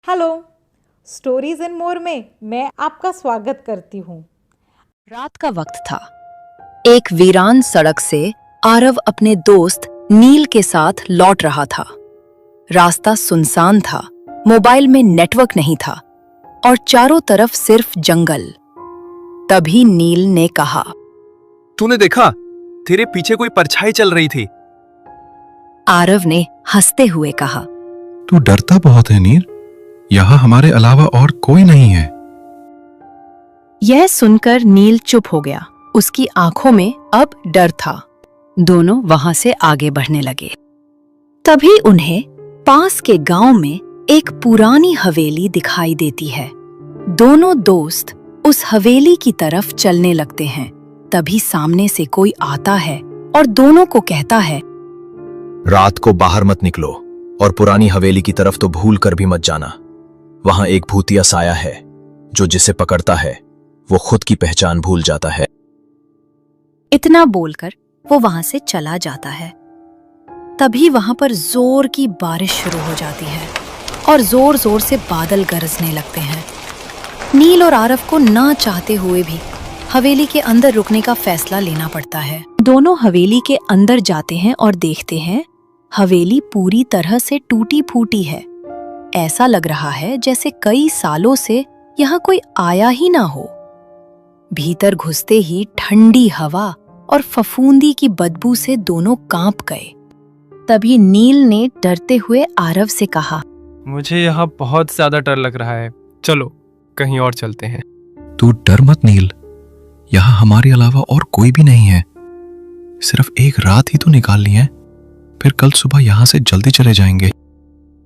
Hello, stories in मोर में मैं आपका स्वागत करती हूँ। रात का वक्त था। एक वीरान सड़क से आरव अपने दोस्त नील के साथ लौट रहा था। रास्ता सुनसान था, मोबाइल में नेटवर्क नहीं था और चारों तरफ सिर्फ जंगल। तभी नील ने कहा, तूने देखा? तेरे पीछे कोई परछाई चल रही थी। आरव ने हंसते हुए कहा, तू डरता बहुत है नील। यहाँ हमारे अलावा और कोई नहीं है। यह सुनकर नील चुप हो गया। उसकी आंखों में अब डर था। दोनों वहां से आगे बढ़ने लगे। तभी उन्हें पास के गांव में एक पुरानी हवेली दिखाई देती है। दोनों दोस्त उस हवेली की तरफ चलने लगते हैं। तभी सामने से कोई आता है और दोनों को कहता है, रात को बाहर मत निकलो और पुरानी हवेली की तरफ तो भूल कर भी मत जाना। वहां एक भूतिया साया है जो जिसे पकड़ता है वो खुद की पहचान भूल जाता है। इतना बोलकर वो वहां से चला जाता है। तभी वहां पर जोर की बारिश शुरू हो जाती है और जोर जोर से बादल गरजने लगते हैं। नील और आरव को ना चाहते हुए भी हवेली के अंदर रुकने का फैसला लेना पड़ता है। दोनों हवेली के अंदर जाते हैं और देखते हैं हवेली पूरी तरह से टूटी फूटी है। ऐसा लग रहा है जैसे कई सालों से यहाँ कोई आया ही ना हो। भीतर घुसते ही ठंडी हवा और फफूंदी की बदबू से दोनों कांप गए। तभी नील ने डरते हुए आरव से कहा, मुझे यहाँ बहुत ज्यादा डर लग रहा है, चलो कहीं और चलते हैं। तू डर मत नील, यहाँ हमारे अलावा और कोई भी नहीं है। सिर्फ एक रात ही तो निकालनी है, फिर कल सुबह यहाँ से जल्दी चले जाएंगे।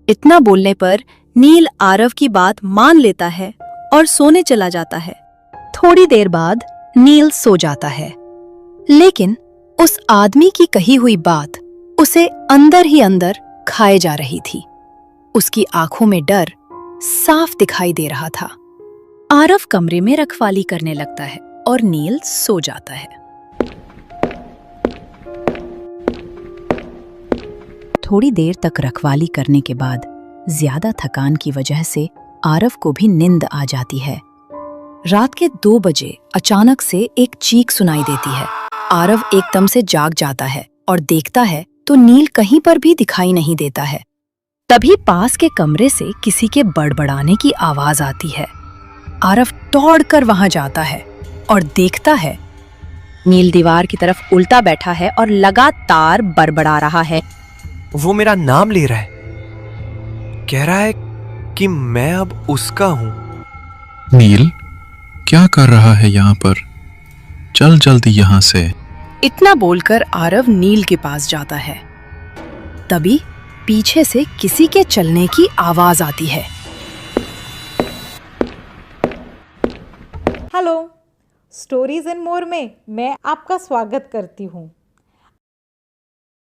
इतना बोलने पर नील आरव की बात मान लेता है और सोने चला जाता है। थोड़ी देर बाद नील सो जाता है, लेकिन उस आदमी की कही हुई बात उसे अंदर ही अंदर खाए जा रही थी। उसकी आंखों में डर साफ दिखाई दे रहा था। आरव कमरे में रखवाली करने लगता है और नील सो जाता है। थोड़ी देर तक रखवाली करने के बाद ज्यादा थकान की वजह से आरव को भी नींद आ जाती है। रात के 2 बजे अचानक से एक चीख सुनाई देती है। आरव एकदम से जाग जाता है और देखता है तो नील कहीं पर भी दिखाई नहीं देता है। तभी पास के कमरे से किसी के बड़बड़ाने की आवाज आती है। आरव दौड़कर वहां जाता है और देखता है नील दीवार की तरफ उल्टा बैठा है और लगातार बड़बड़ा रहा है। वो मेरा नाम ले रहा है, कह रहा है कि मैं अब उसका हूँ। नील, क्या कर रहा है यहाँ पर? चल जल्दी यहाँ से। इतना बोलकर आरव नील के पास जाता है। तभी पीछे से किसी के चलने की आवाज आती है। हेलो, स्टोरीज इन मोर में मैं आपका स्वागत करती हूँ।